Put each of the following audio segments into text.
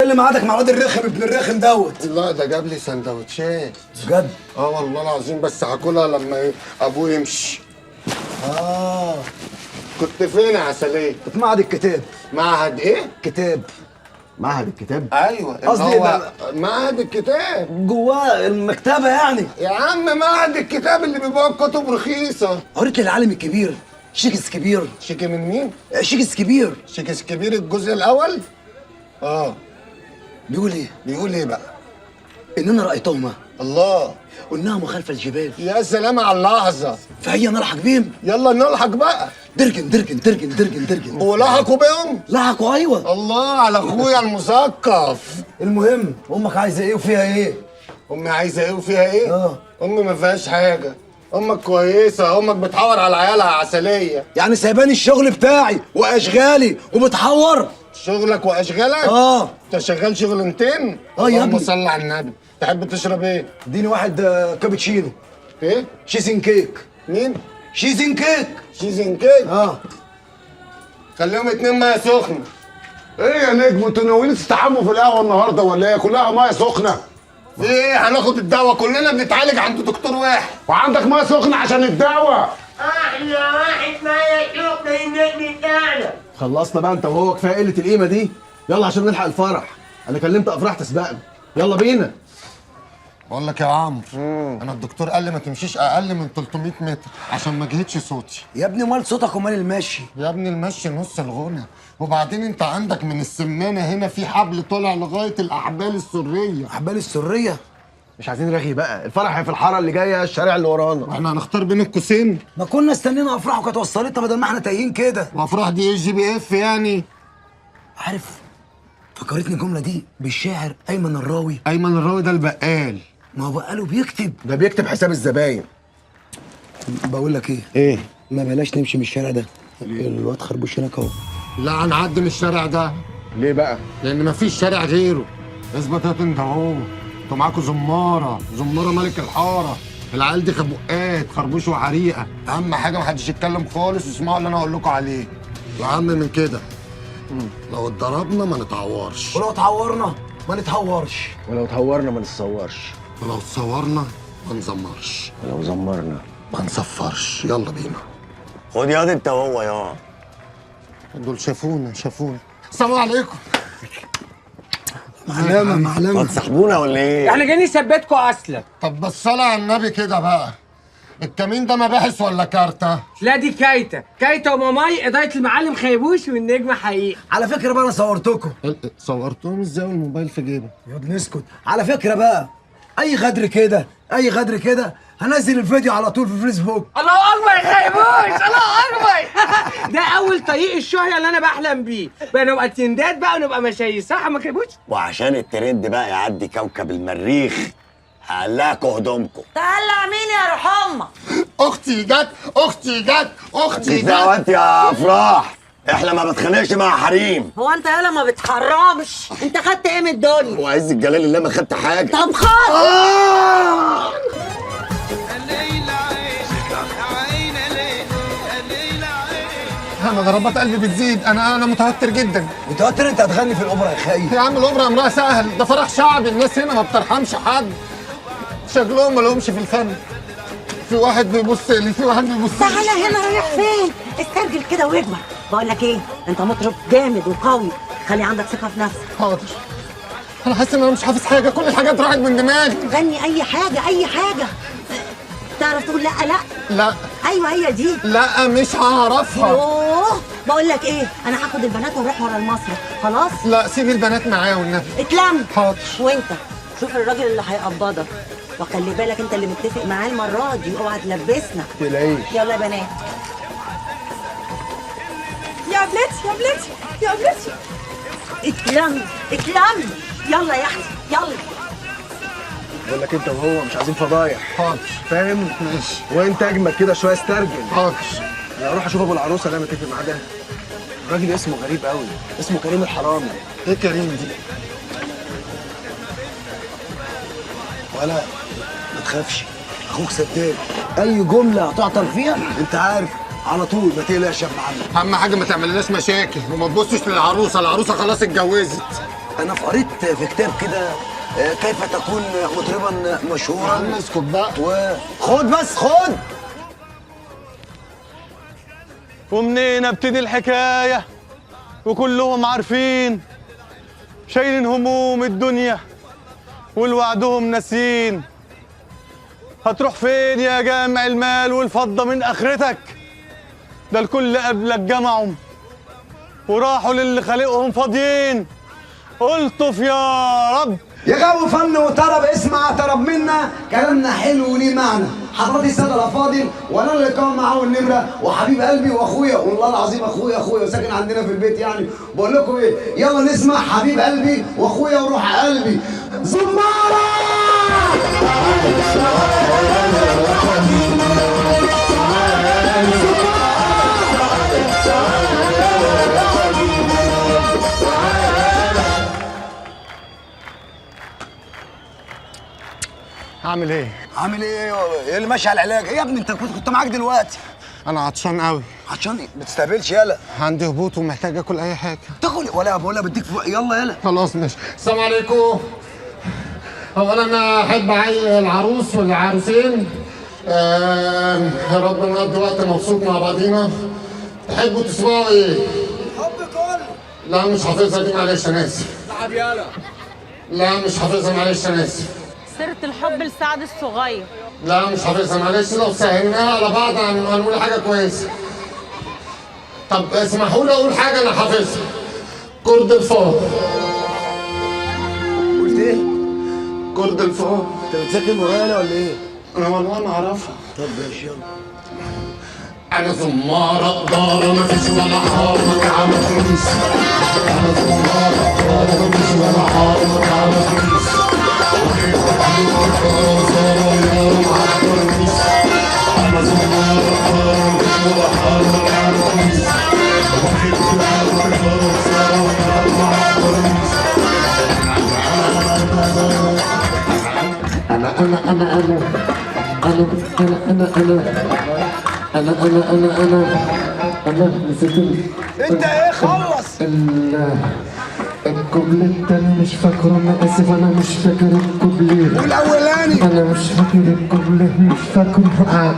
اللي معادك مع الواد الرخم ابن الرخم دوت؟ لا ده جاب لي سندوتشات. بجد؟ والله العظيم، بس هاكلها لما ابوه يمشي. كنت فين يا عسلية؟ كنت في معهد الكتاب. معهد ايه؟ كتاب. معهد الكتاب؟ ايوه قصدي هو معهد الكتاب جواه المكتبه يعني. يا عم، معهد الكتاب اللي بيبيع كتب رخيصه. قريت للعالم الكبير شكسبير. شيكي من مين؟ شكسبير. شكسبير الجزء الاول؟ بيقول ايه؟ بيقول ايه بقى؟ اننا رايتهما الله. قلناهما خلف الجبال يا سلام على اللحظه. فهيا نلحق بهم. يلا نلحق بقى. درجن درجن درجن درجن درجن. ولحقوا بهم؟ لحقوا ايوه. الله على اخويا المثقف. المهم امك عايزه ايه وفيها ايه؟ امي عايزه ايه وفيها ايه؟ اه. امي ما فيهاش حاجه. امك كويسه، امك بتحور على عيالها عسليه. يعني سايباني الشغل بتاعي واشغالي وبتحور؟ شغلك واشغالك؟ انت شغال شغلانتين؟ يا اللهم ابني. صل على النبي. تحب تشرب ايه؟ اديني واحد كابتشينو. ايه؟ شيزن كيك. مين؟ شيزن كيك. شيزن كيك؟ خليهم 2 ميه سخنه. ايه يا نجم، انتوا ناويين تستحموا في القهوه النهارده ولا ايه؟ كلها ميه سخنه. في ايه؟ هناخد الدواء، كلنا بنتعالج عند دكتور واحد. وعندك ميه سخنه عشان الدواء. احلى واحد ميه سخنه النجم بتاعنا. خلصنا بقى انت وهو، كفايه قله القيمه دي. يلا عشان نلحق الفرح. انا كلمت افراح تسبقنا. يلا بينا. بقول لك يا عمرو، انا الدكتور قال لي ما تمشيش اقل من 300 متر عشان ما اجهدش صوتي. يا ابني مال صوتك ومال المشي؟ يا ابني المشي نص الغنى. وبعدين انت عندك من السمانه هنا في حبل طالع لغايه الاحبال السريه. احبال السريه؟ مش عايزين رغي بقى، الفرح هي في الحاره اللي جايه، الشارع اللي ورانا. واحنا هنختار بين القوسين؟ ما كنا استنينا افراح وكانت وصلتنا بدل ما احنا تايهين كده. وافراح دي ايه، GPS يعني؟ عارف فكرتني الجمله دي بالشاعر ايمن الراوي. ايمن الراوي ده البقال. ما هو بقاله بيكتب. ده بيكتب حساب الزباين. بقول لك ايه؟ ايه؟ ما بلاش نمشي من الشارع ده. الواد خربوش هناك اهو. لا هنعدي من الشارع ده. ليه بقى؟ لان مفيش شارع غيره. اثبت يا انت اهو. انتوا معاكوا زماره ملك الحاره. العيال دي خبقات خربوش وحريقه. اهم حاجه محدش يتكلم خالص واسمعوا اللي انا اقول لكم عليه. واهم من كده، لو اتضربنا ما نتعورش، ولو اتعورنا ما نتهورش، ولو اتهورنا ما نتصورش، ولو اتصورنا ما نزمرش، ولو زمرنا ما نصفرش. يلا بينا. خد ياض انت وهو يا دول شافونا. السلام عليكم. معلمة هتصاحبونا ولا ايه؟ احنا جايين نثبتكوا اصلا. طب بس صلى على النبي كده بقى. الكمين ده مباحث ولا كارتة؟ لا دي كايته وماماي إضاءة المعلم خيبوش والنجمة حقيقة. على فكرة بقى أنا صورتكم. صورتهم ازاي والموبايل في جيبك؟ ياض نسكت. على فكرة بقى أي غدر كده هنزل الفيديو على طول في الفيسبوك. الله اكبر يا خيبوش، الله اكبر. ده اول طريق الشهرة اللي انا بحلم بيه، بقى نبقى ترندات بقى ونبقى مشاهير، صح يا خيبوش؟ وعشان الترند بقى يعدي كوكب المريخ هقلعكوا هدومكم. تقلع مين يا روح امك؟ اختي جت. ازاي يا افراح؟ احنا ما بتخانقش مع حريم. هو انت يالا ما بتحرمش؟ انت خدت ايه من الدنيا؟ وعز الجلال اللي ما خدت حاجه. طب خد. انا ضربات قلبي بتزيد. انا متوتر جدا. متوتر؟ أنت هتغني في الأوبرا يا خايف. يا عم الاوبرا امرها سهل، ده فرح شعبي، الناس هنا ما بترحمش حد. شكلهم ما لهمش في الفن. في واحد بيبص لي. تعالى هنا، رايح فين؟ استرجل كده واكبر. بقول لك ايه، انت مطرب جامد وقوي، خلي عندك ثقه في نفسك. حاضر. انا حاسس ان انا مش حافظ حاجه، كل الحاجات راحت من دماغي. غني اي حاجه. تعرف تقول لا؟ لا. ايوه هي دي. لا مش هعرفها. اوه، بقول لك ايه، انا هاخد البنات ونروح ورا المسرح. خلاص؟ لا سيبي البنات معايا والنبي. اتلم. حاضر. وانت شوف الراجل اللي هيقبضك، وخلي بالك انت اللي متفق معاه المره دي، اوعى تلبسنا. تلاقيش. يلا يا بنات. يا بلاتي اتلم. يلا يا اختي يلا. بقول لك انت وهو مش عايزين فضايح. حاضر. فاهم؟ ماشي. وانت اجمد كده شويه استرجل. حاضر. انا اروح اشوف ابو العروسه اللي انا متفق معاه ده. الراجل اسمه غريب قوي، اسمه كريم الحرامي. ايه كريم دي؟ ولا ما تخافش، أخوك سداد. أي جملة هتعطل فيها أنت عارف على طول، ما تقلقش يا ابن عمي. اهم حاجه ما تعملناش مشاكل وما تبصش للعروسه. العروسه خلاص اتجوزت. انا قريت في كتاب كده كيف تكون مطربا مشهورا. اسكت بقى. خد بس خد. ومنين ابتدي الحكاية وكلهم عارفين، شايلين هموم الدنيا والوعدهم ناسين. هتروح فين يا جامع المال والفضة من آخرتك؟ ده الكل قبلك جمعهم وراحوا للي خالقهم فاضيين. الطف يا رب. يا جو فن وطرب، اسمع طرب منا، كلامنا حلو وليه معنى. حضرتي الساده الافاضل، وانا اللي قام معاه النمره وحبيب قلبي واخويا، والله العظيم اخويا وساكن عندنا في البيت يعني. بقول لكم ايه، يلا نسمع حبيب قلبي واخويا وروح قلبي زماره. اعمل ايه؟ عامل ايه؟ ايه اللي ماشي على العلاج؟ ايه يا ابني انت كنت معاك دلوقتي؟ انا عطشان قوي. عشان ما تستهبلش يالا. عندي هبوط ومحتاج اكل اي حاجه. تاكل ولا بقول لك بديك يلا يالا. خلاص ماشي. السلام عليكم. اولا انا احب اعي العروس والعروسين. يا رب نقضي وقت مبسوط مع بعضينا. تحبوا تسمعوا ايه؟ حب كل. لا مش حافظها دي، معلش انا اسف. تعب يالا. لا مش حافظها، معلش انا اسف. سيرة الحب لسعد الصغير. لا مش حافظها، معلش. لو سهلناها على بعض هنقول حاجه كويسه. طب اسمحوا لي اقول حاجه انا حافظها. كرد الفار. قلت ايه؟ كرد الفار. انت بتذاكر ورايا ولا ايه؟ انا والله ما اعرفها. طب ماشي يلا. انا زمارة دارة مفيش ولا حارة تعمل فلوس. انا زمارة دارة مفيش ولا حارة تعمل فلوس. انا زمارة دارة مفيش ولا حارة تعمل فلوس. انا نسيت انت ايه خلص؟ الكوبليه التاني مش فاكره، انا اسف انا مش فاكر الكوبليه. والاولاني انا مش فاكر الكوبليه، مش فاكره.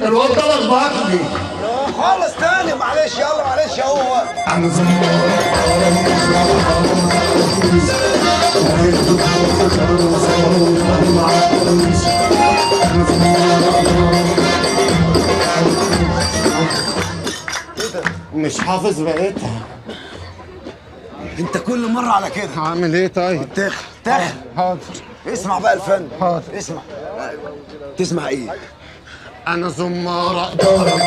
الواد ده لخبطني خالص تاني. معلش يلا معلش يا هو. انا زمارة مش حافظ بقيتها. انت كل مره على كده. هعمل ايه طيب؟ تاخد. حاضر. اسمع بقى الفن. حاضر. اسمع. تسمع ايه؟ انا زمارة دارة